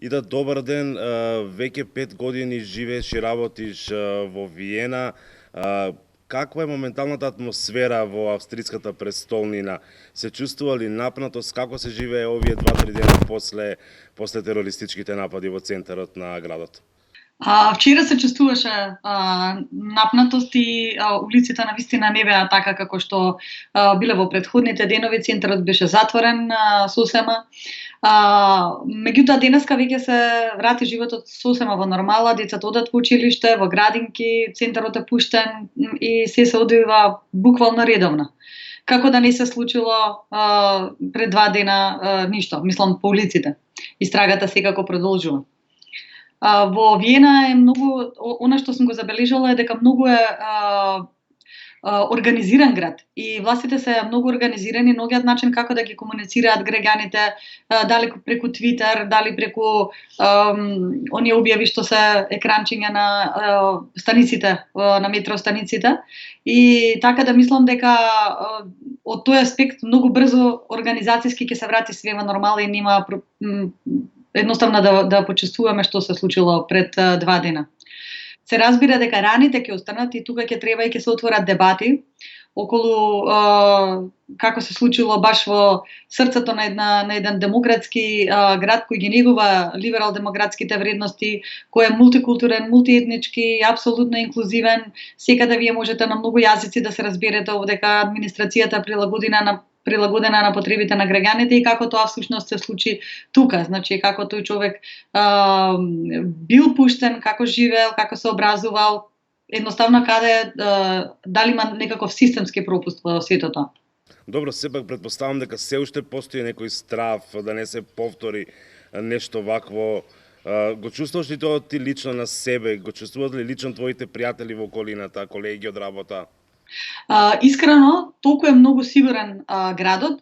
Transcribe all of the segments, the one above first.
И да, добар ден, веќе 5 години живееш и работиш во Виена. Каква е моменталната атмосфера во австриската престолнина? Се чувствува ли напнатост? Како се живее овие 2-3 дена после терористичките напади во центарот на градот? Вчера се чувствуваше напнатост и улиците навистина не беа така како што биле во претходните денови. Центарот беше затворен сосема. Меѓутоа денеска веќе се врати животот сосема во нормала, децата одат во училиште, во градинки, центарот е пуштен и се одвива буквално редовно. Како да не се случило пред 2 дена ништо, мислам по улиците. Истрагата секако продолжува. Во Виена е многу, она што сум го забележала е дека многу е организиран град и властите се многу организирани, наоѓаат начин како да ги комуницираат граѓаните, дали преку Твитер, дали преку оние објави што се екранчиња на станиците, на метро станиците. И така да мислам дека од тој аспект многу брзо организацијски ќе се врати све во нормала и нема едноставно да почувствуваме што се случило пред 2 дена. Се разбира дека раните ќе останат и тука ќе треба и ќе се отворат дебати околу како се случило баш во срцето на еден демократски град кој ги негува либерал-демократските вредности, кој е мултикултурен, мултиетнички, апсолутно инклузивен. Секаде вие можете на многу јазици да се разберете дека администрацијата е прилагодена на потребите на граѓаните и како тоа всушност се случи тука. Значи, како тој човек бил пуштен, како живеел, како се образувал, едноставно каде дали има некаков системски пропуст во сето тоа. Добро, сепак претпоставам дека се уште постои некој страв да не се повтори нешто вакво. Го чувствуваш ли тоа ти лично на себе? Го чувствуваат ли лично твоите пријатели во околината, колеги од работа? Искрено, толку е многу сигурен градот,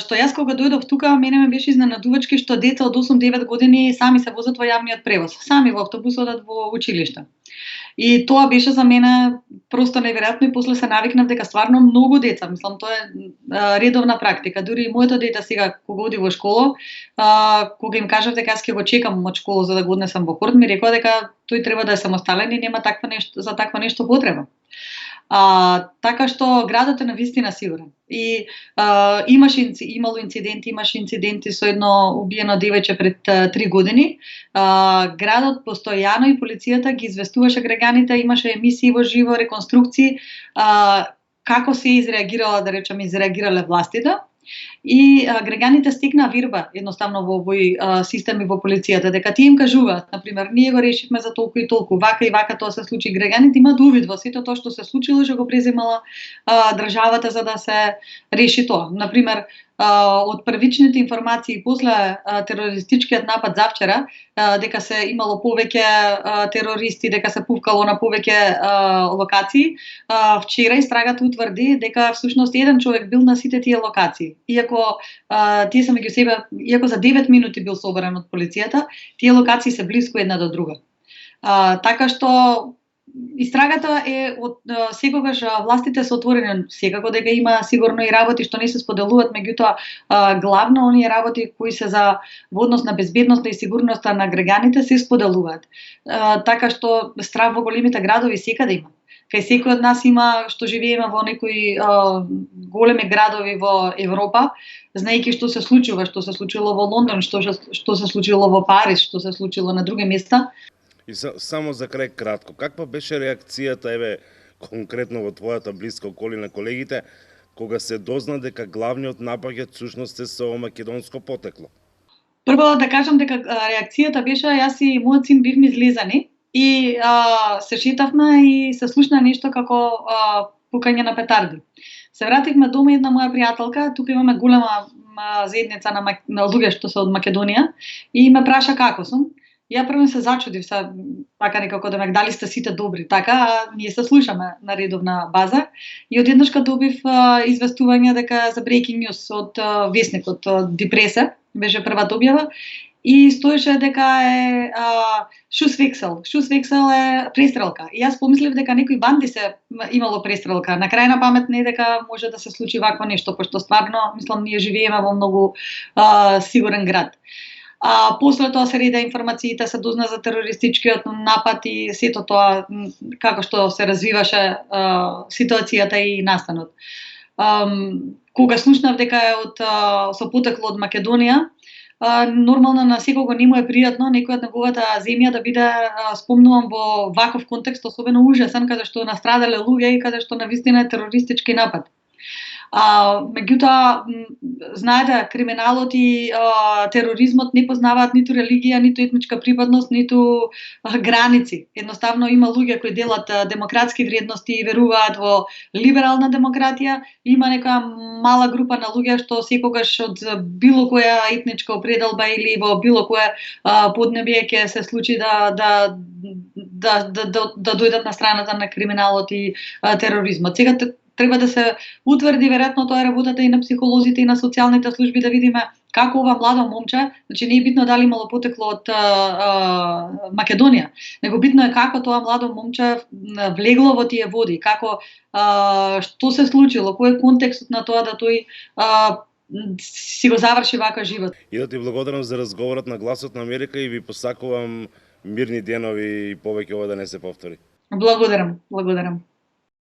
што јас кога дојдов тука, мене ме беше изненадувачки што деца од 8-9 години сами се возат во јавниот превоз, сами во автобус одат во училиште. И тоа беше за мене просто неверојатно и после се навикнав дека стварно многу деца, мислам тоа е редовна практика. Дури и моето дете сега кога оди во школа, кога им кажав дека јас ќе го чекам од школа за да го однесам во корт, ми рекоа дека тој треба да е самостален и нема за таква нешто потреба. Така што градот е навистина сигурен. И имало инциденти, имаше инциденти со едно убиено девојче пред 3 години. Градот постојано и полицијата ги известуваше граѓаните, имаше емисии во живо, реконструкции, како се изреагирале властите. И граѓаните стекнаа вирба едноставно во овој систем и во полицијата, дека тие им кажуваат, например, ние го решивме за толку и толку, вака и вака тоа се случи. Граѓаните имаат увид во сето тоа што се случило, што го преземала државата за да се реши тоа. Например, од првичните информации после терористичкиот напад завчера, дека се имало повеќе терористи, дека се пувкало на повеќе локации, вчера истрагата утврди дека всушност еден човек бил на сите тие локации. Иако тие се меѓу себе, иако за 9 минути бил собран од полицијата, тие локации се блиску една до друга. Така што истрагата е од секогаш властите се отворени, секако дека има сигурно и работи што не се споделуваат, меѓутоа главно оние работи кои се за во однос на безбедноста и сигурноста на граѓаните се споделуваат. Така што страв во големите градови секаде има. Кај секој од нас има што живееме во некои големи градови во Европа, знаејќи што се случило во Лондон, што се случило во Париз, што се случило на други места. И само за крај кратко, каква беше реакцијата, конкретно во твојата блиска околина, колегите, кога се дозна дека главниот напаѓач всушност е со македонско потекло? Прво да кажам дека реакцијата беше, јас и мојот син бивме излезани и се шетавме и се слушна нешто како пукање на петарди. Се вративме дома, една моја пријателка, тука имаме голема заедница на луѓе што се од Македонија, и ме праша како сум. Ја прво се зачудив, така некако да ме дали сте сите добри, така, ние се слушаме на редовна база и одеднашка добив известување дека за breaking news од весникот Die Presse, беше првата објава, и стоеше дека е Schusswechsel. Schusswechsel е престрелка. И јас помислив дека некој банди се имало престрелка. На крај на памет не дека може да се случи вакво нешто, пошто стварно, мислам, ние живееме во многу сигурен град. После тоа се реда информациите, се дозна за терористичкиот напад и сето тоа како што се развиваше ситуацијата и настанот. Кога слушнав дека е со потекло од Македонија, нормално на секого не му е пријатно некој од неговата земја да биде спомнуван во ваков контекст, особено ужасен, каде што настрадале луѓе и каде што навистина е терористички напад. Меѓутоа, знаете, криминалот и тероризмот не познаваат ниту религија, ниту етничка припадност, ниту граници. Едноставно има луѓе кои делат демократски вредности и веруваат во либерална демократија, има нека мала група на луѓе што секогаш од било која етничка определба или во било кое поднебие ќе се случи да дојдат на страната на криминалот и тероризмот. Сега треба да се утврди веројатно тоа е работата и на психолозите и на социјалните служби да видиме како ова младо момче, значи не е битно дали имало потекло од Македонија, него битно е како тоа младо момче влегло во тие води, како што се случило, кој е контекстот на тоа да тој си го заврши вака живот. И да ти благодарам за разговорот на Гласот на Америка и ви посакувам мирни денови и повеќе ова да не се повтори. Благодарам.